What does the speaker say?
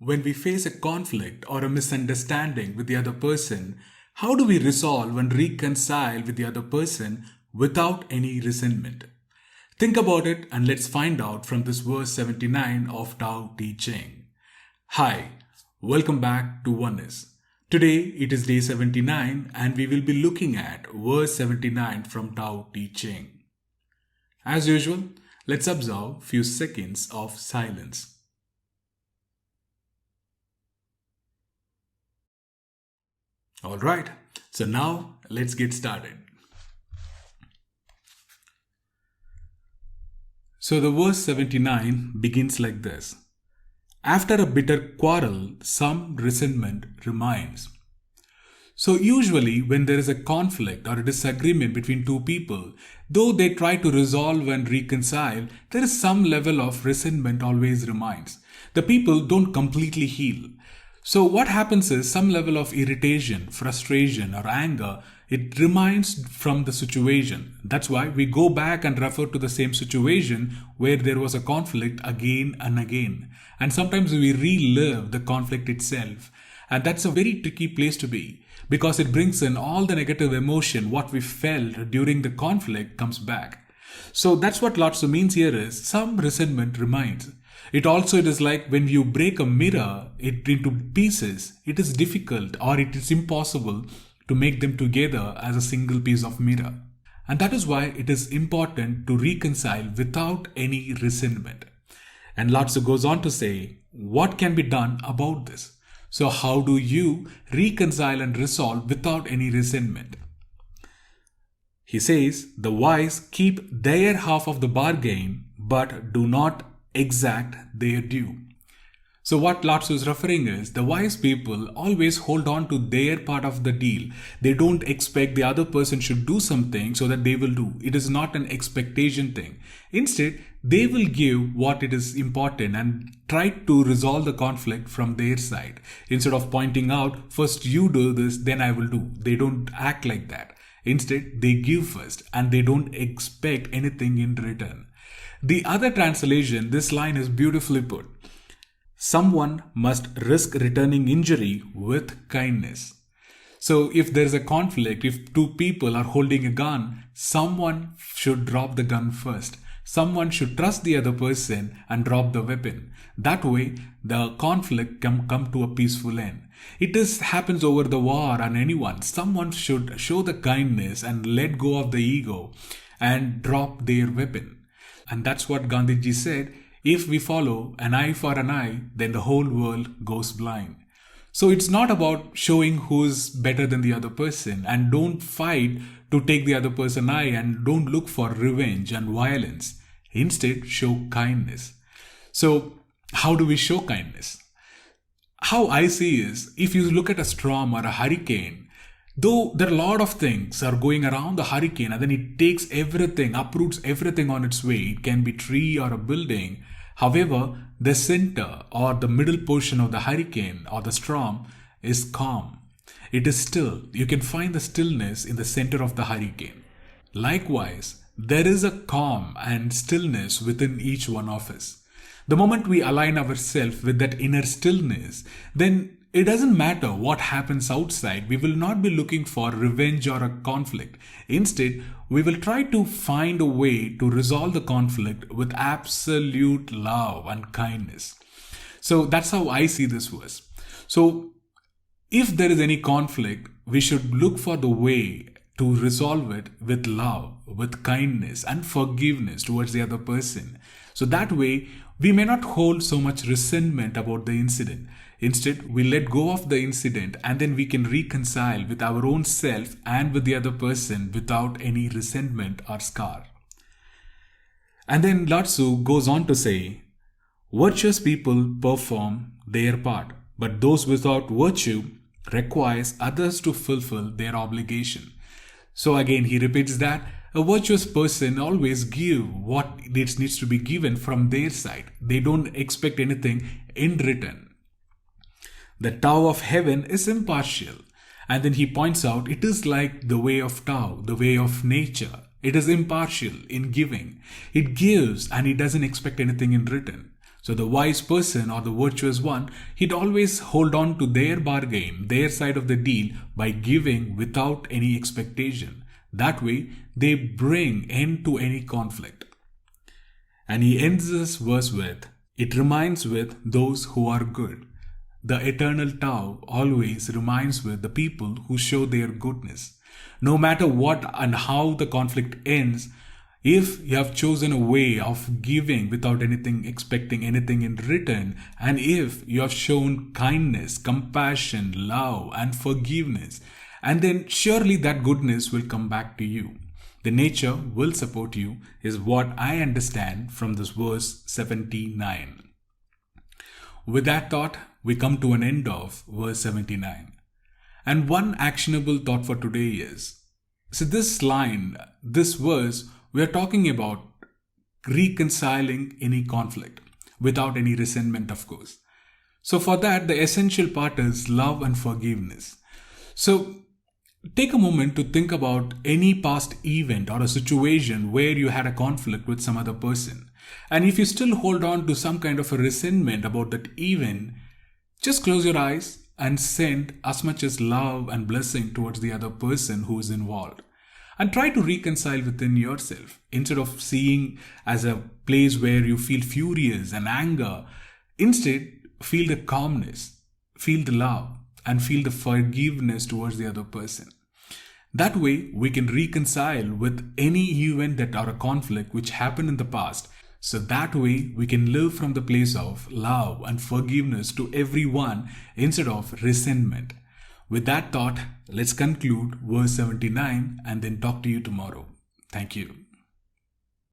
When we face a conflict or a misunderstanding with the other person, how do we resolve and reconcile with the other person without any resentment? Think about it and let's find out from this verse 79 of Tao Te Ching. Hi, welcome back to Oneness. Today it is day 79 and we will be looking at verse 79 from Tao Te Ching. As usual, let's observe few seconds of silence. Alright, so now let's get started. So the verse 79 begins like this. After a bitter quarrel, some resentment remains. So usually when there is a conflict or a disagreement between two people, though they try to resolve and reconcile, there is some level of resentment always remains. The people don't completely heal. So what happens is some level of irritation, frustration or anger, it remains from the situation. That's why we go back and refer to the same situation where there was a conflict again and again. And sometimes we relive the conflict itself. And that's a very tricky place to be because it brings in all the negative emotion, what we felt during the conflict comes back. So that's what Laotzu means here is some resentment remains. It is like when you break a mirror into pieces, it is difficult or it is impossible to make them together as a single piece of mirror. And that is why it is important to reconcile without any resentment. And Laotzu goes on to say, what can be done about this? So how do you reconcile and resolve without any resentment? He says, the wise keep their half of the bargain, but do not exact their due. So what Laotzu is referring is the wise people always hold on to their part of the deal. They don't expect the other person should do something so that they will do. It is not an expectation thing. Instead, they will give what it is important and try to resolve the conflict from their side. Instead of pointing out, first you do this, then I will do. They don't act like that. Instead, they give first and they don't expect anything in return. The other translation, this line is beautifully put. Someone must risk returning injury with kindness. So if there is a conflict, if two people are holding a gun, someone should drop the gun first. Someone should trust the other person and drop the weapon. That way, the conflict can come to a peaceful end. It happens over the war and anyone. Someone should show the kindness and let go of the ego and drop their weapon. And that's what Gandhiji said, if we follow an eye for an eye, then the whole world goes blind. So it's not about showing who's better than the other person and don't fight to take the other person eye and don't look for revenge and violence. Instead, show kindness. So how do we show kindness? How I see is, if you look at a storm or a hurricane, though there are a lot of things are going around the hurricane and then it takes everything, uproots everything on its way. It can be tree or a building. However, the center or the middle portion of the hurricane or the storm is calm. It is still. You can find the stillness in the center of the hurricane. Likewise, there is a calm and stillness within each one of us. The moment we align ourselves with that inner stillness, then it doesn't matter what happens outside. We will not be looking for revenge or a conflict. Instead, we will try to find a way to resolve the conflict with absolute love and kindness. So that's how I see this verse. So if there is any conflict, we should look for the way to resolve it with love, with kindness and forgiveness towards the other person. So that way, we may not hold so much resentment about the incident. Instead, we let go of the incident and then we can reconcile with our own self and with the other person without any resentment or scar. And then Laotzu goes on to say, virtuous people perform their part, but those without virtue requires others to fulfill their obligation. So again, he repeats that a virtuous person always give what needs to be given from their side. They don't expect anything in return. The Tao of heaven is impartial. And then he points out it is like the way of Tao, the way of nature. It is impartial in giving. It gives and it doesn't expect anything in return. So the wise person or the virtuous one, he'd always hold on to their bargain, their side of the deal by giving without any expectation. That way, they bring end to any conflict. And he ends this verse with, it reminds with those who are good. The eternal Tao always reminds with the people who show their goodness. No matter what and how the conflict ends, if you have chosen a way of giving without anything expecting anything in return, and if you have shown kindness, compassion, love, and forgiveness, and then surely that goodness will come back to you. The nature will support you, is what I understand from this verse 79. With that thought, we come to an end of verse 79. And one actionable thought for today is, so this line, this verse, we are talking about reconciling any conflict without any resentment, of course. So for that, the essential part is love and forgiveness. So take a moment to think about any past event or a situation where you had a conflict with some other person. And if you still hold on to some kind of a resentment about that event, just close your eyes and send as much as love and blessing towards the other person who is involved. And try to reconcile within yourself. Instead of seeing as a place where you feel furious and anger, instead feel the calmness, feel the love, and feel the forgiveness towards the other person. That way, we can reconcile with any event that or a conflict which happened in the past. So that way, we can live from the place of love and forgiveness to everyone instead of resentment. With that thought, let's conclude verse 79 and then talk to you tomorrow. Thank you.